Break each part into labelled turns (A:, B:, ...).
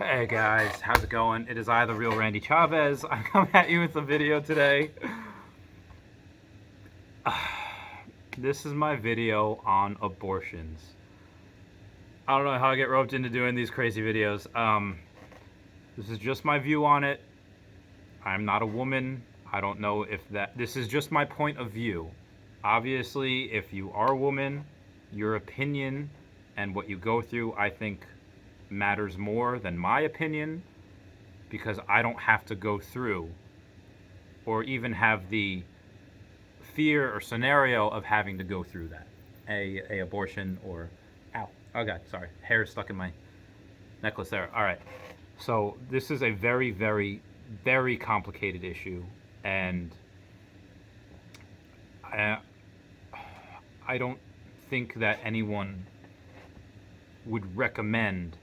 A: Hey guys, how's it going? It is I, the real Randy Chavez. I'm coming at you with a video today. This is my video on abortions. I don't know how I get roped into doing these crazy videos. This is just my view on it. I'm not a woman. I don't know if that. This is just my point of view. Obviously, if you are a woman, your opinion and what you go through, I think, matters more than my opinion because I don't have to go through or even have the fear or scenario of having to go through that. A abortion or ow. Oh god, sorry. Hair stuck in my necklace there. All right. So this is a very, very, very complicated issue, and I, I don't think that anyone would recommend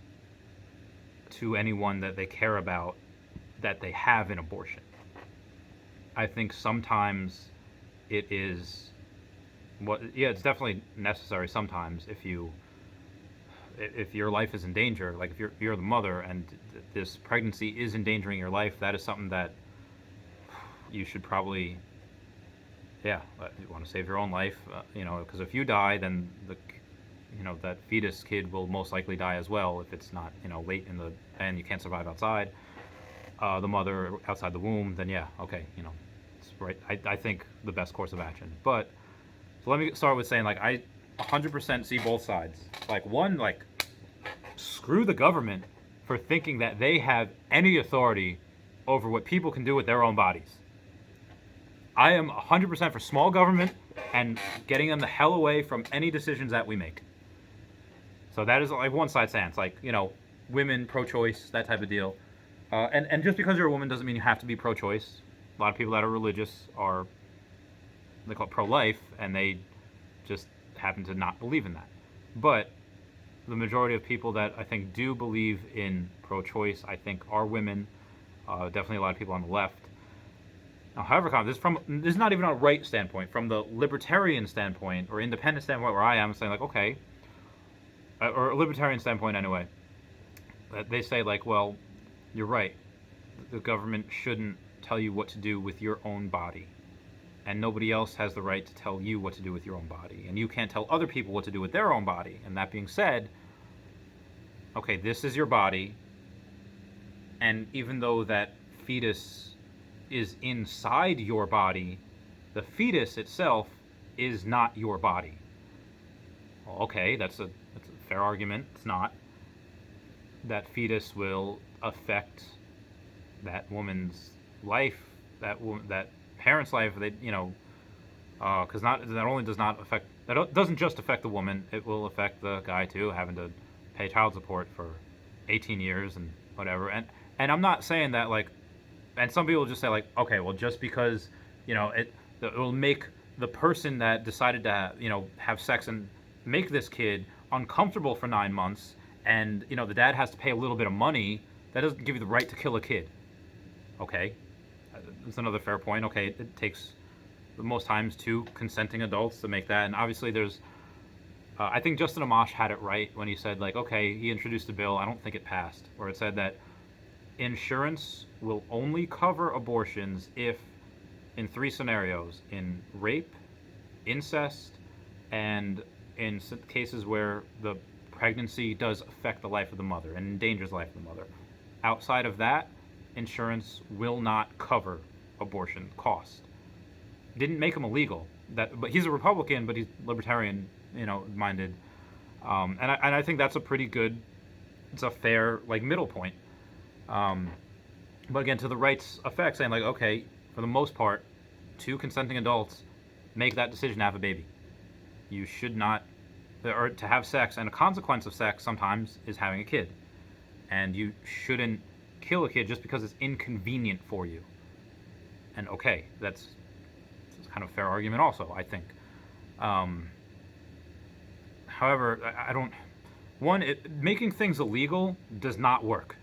A: to anyone that they care about that they have an abortion. I think sometimes it is it's definitely necessary sometimes if your life is in danger, like if you're the mother and this pregnancy is endangering your life, that is something that you should probably you want to save your own life, because if you die, then that fetus kid will most likely die as well if it's not late in the and you can't survive outside the mother outside the womb, then yeah, okay, it's right. I think the best course of action. But so let me start with saying, like, I 100% see both sides. Like, one, like, screw the government for thinking that they have any authority over what people can do with their own bodies. I am 100% for small government and getting them the hell away from any decisions that we make. So that is like one side stance, like, women, pro-choice, that type of deal. And just because you're a woman doesn't mean you have to be pro-choice. A lot of people that are religious are, they call it pro-life, and they just happen to not believe in that. But the majority of people that I think do believe in pro-choice, I think, are women. Definitely a lot of people on the left. Now, however, this is not even on a right standpoint. From the libertarian standpoint or independent standpoint, where I am, saying like, okay, or a libertarian standpoint anyway, they say like, well, you're right. The government shouldn't tell you what to do with your own body. And nobody else has the right to tell you what to do with your own body. And you can't tell other people what to do with their own body. And that being said, okay, this is your body. And even though that fetus is inside your body, the fetus itself is not your body. Well, okay, that's a fair argument. It's not. That fetus will affect that woman's life, that parent's life. Because not that only does not affect that doesn't just affect the woman. It will affect the guy too, having to pay child support for 18 years and whatever. And I'm not saying that like, and some people just say like, okay, well, just because it will make the person that decided to have sex and make this kid uncomfortable for 9 months, and the dad has to pay a little bit of money, that doesn't give you the right to kill a kid. Okay, that's another fair point. Okay, it takes most times two consenting adults to make that, and obviously there's I think Justin Amash had it right when he said like, okay, he introduced a bill, I don't think it passed, where it said that insurance will only cover abortions if in three scenarios: in rape, incest, and in cases where the pregnancy does affect the life of the mother and endangers the life of the mother. Outside of that, insurance will not cover abortion cost. Didn't make him illegal. But he's a Republican, but he's libertarian, minded, and I think that's a pretty good, it's a fair like middle point. But again, to the right's effect, saying like, okay, for the most part, two consenting adults make that decision to have a baby. You should not, or to have sex, and a consequence of sex sometimes is having a kid. And you shouldn't kill a kid just because it's inconvenient for you. And okay, that's kind of a fair argument also, I think. However, I don't, making things illegal does not work.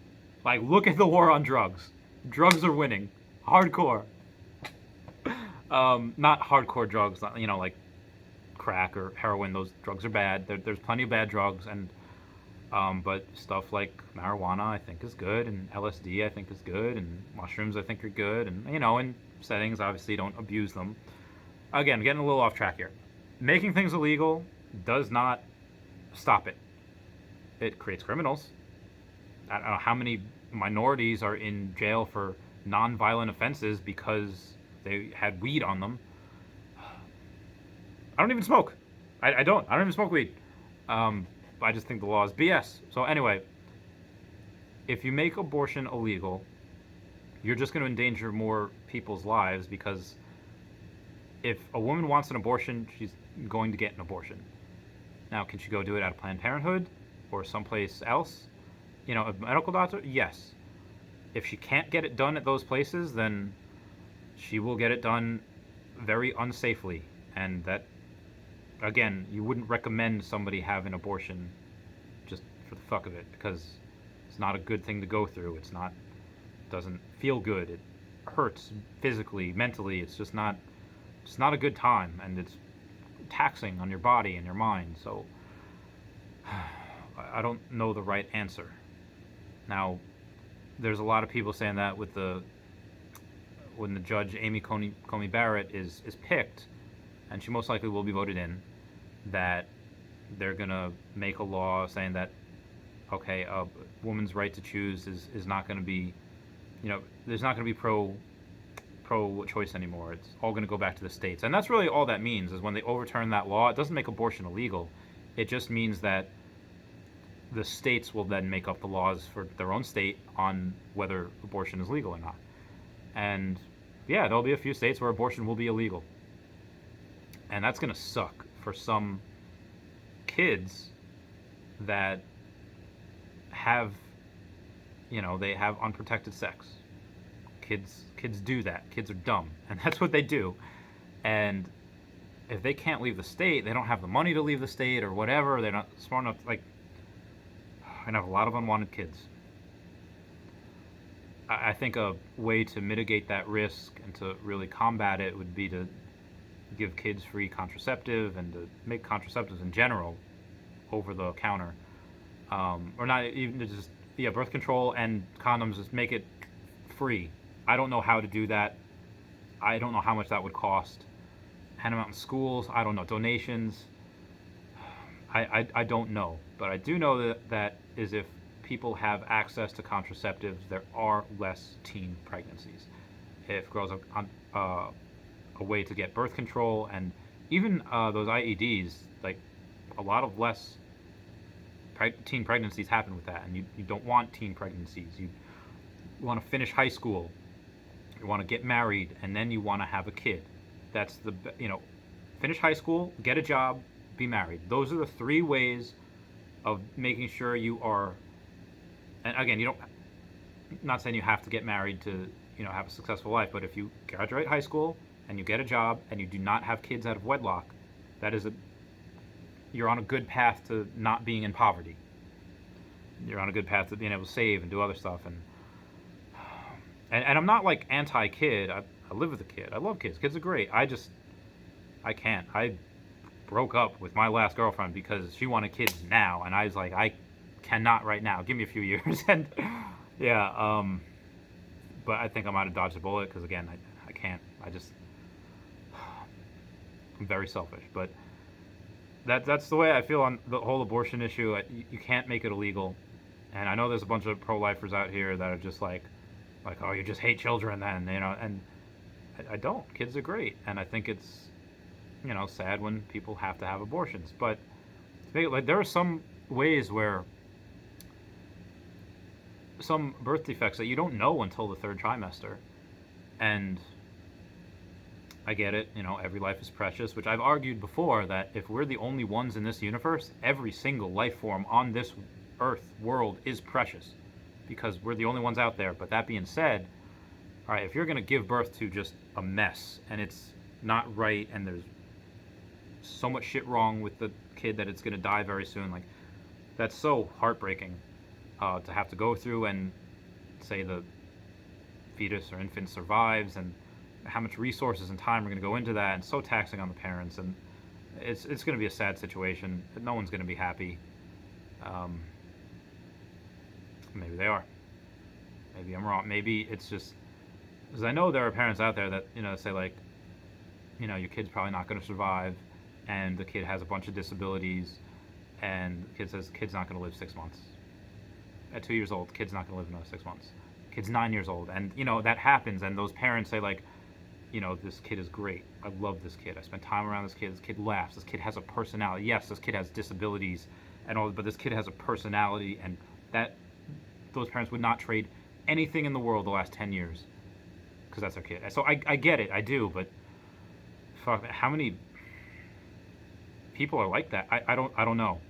A: Like, look at the war on drugs. Drugs are winning. Hardcore. Not hardcore drugs, like crack or heroin. Those drugs are bad. There's plenty of bad drugs, and But stuff like marijuana, I think, is good, and LSD, I think, is good, and mushrooms, I think, are good, and in settings, obviously, don't abuse them. Again, getting a little off track here. Making things illegal does not stop it. It creates criminals. I don't know how many minorities are in jail for non-violent offenses because they had weed on them. I don't even smoke. I don't. I don't even smoke weed. Um, I just think the law is BS. So anyway, if you make abortion illegal, you're just going to endanger more people's lives because if a woman wants an abortion, she's going to get an abortion. Now, can she go do it at a Planned Parenthood or someplace else? A medical doctor? Yes. If she can't get it done at those places, then she will get it done very unsafely. And that, again, you wouldn't recommend somebody have an abortion just for the fuck of it because it's not a good thing to go through. Doesn't feel good. It hurts physically, mentally. It's not a good time, and it's taxing on your body and your mind. So I don't know the right answer. Now, there's a lot of people saying that when the judge Amy Coney Barrett is picked, and she most likely will be voted in, that they're gonna make a law saying that okay, a woman's right to choose is not going to be, there's not going to be pro-choice anymore. It's all going to go back to the states, and that's really all that means. Is when they overturn that law, it doesn't make abortion illegal. It just means that the states will then make up the laws for their own state on whether abortion is legal or not. And yeah, there'll be a few states where abortion will be illegal, and that's going to suck for some kids that have, they have unprotected sex. Kids do that. Kids are dumb, and that's what they do. And if they can't leave the state, they don't have the money to leave the state or whatever. They're not smart enough. Like, I have a lot of unwanted kids. I think a way to mitigate that risk and to really combat it would be to give kids free contraceptive and to make contraceptives in general over the counter. Or not even just birth control and condoms, just make it free. I don't know how to do that. I don't know how much that would cost. Hand them out in schools. I don't know. Donations. I don't know, but I do know that is if people have access to contraceptives, there are less teen pregnancies. If girls have a way to get birth control and even those IEDs, like a lot of less teen pregnancies happen with that, and you don't want teen pregnancies. You want to finish high school, you want to get married, and then you want to have a kid. That's finish high school, get a job, be married. Those are the three ways of making sure you are. And again, not saying you have to get married to have a successful life, but if you graduate high school and you get a job and you do not have kids out of wedlock, you're on a good path to not being in poverty. You're on a good path to being able to save and do other stuff. And I'm not like anti-kid. I live with a kid. I love kids. Kids are great. I can't. I broke up with my last girlfriend because she wanted kids now, and I was like, I cannot right now. Give me a few years. And yeah, but I think I might have dodged a bullet because again, I can't. I'm very selfish, but that's the way I feel on the whole abortion issue. You can't make it illegal, and I know there's a bunch of pro-lifers out here that are just like, oh, you just hate children then, and I don't. Kids are great, and I think it's, sad when people have to have abortions. But there are some ways where some birth defects that you don't know until the third trimester, and I get it, every life is precious, which I've argued before that if we're the only ones in this universe, every single life form on this earth world is precious because we're the only ones out there. But that being said, all right, if you're going to give birth to just a mess and it's not right and there's so much shit wrong with the kid that it's going to die very soon, like that's so heartbreaking to have to go through and say the fetus or infant survives and how much resources and time are going to go into that, and so taxing on the parents, and it's going to be a sad situation. No one's going to be happy. Maybe they are. Maybe I'm wrong. Maybe it's just because I know there are parents out there that say like, your kid's probably not going to survive, and the kid has a bunch of disabilities, and the kid says the kid's not going to live 6 months. At 2 years old, the kid's not going to live another 6 months. Kid's 9 years old, and that happens, and those parents say like, this kid is great. I love this kid. I spent time around this kid. This kid laughs. This kid has a personality. Yes, this kid has disabilities and all, but this kid has a personality, and that those parents would not trade anything in the world the last 10 years because that's their kid. So I get it. I do, but fuck, how many people are like that? I don't know.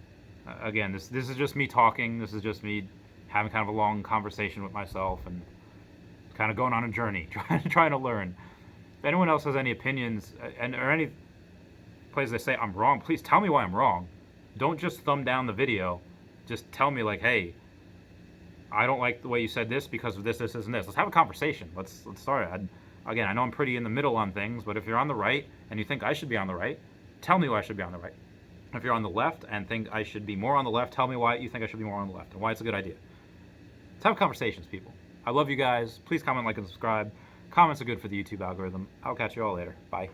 A: Again, this is just me talking. This is just me having kind of a long conversation with myself and kind of going on a journey, trying to learn. If anyone else has any opinions or any places they say I'm wrong, please tell me why I'm wrong. Don't just thumb down the video. Just tell me like, hey, I don't like the way you said this because of this, this, and this. Let's have a conversation. Let's start it. Again, I know I'm pretty in the middle on things, but if you're on the right and you think I should be on the right, tell me why I should be on the right. If you're on the left and think I should be more on the left, tell me why you think I should be more on the left and why it's a good idea. Let's have conversations, people. I love you guys. Please comment, like, and subscribe. Comments are good for the YouTube algorithm. I'll catch you all later. Bye.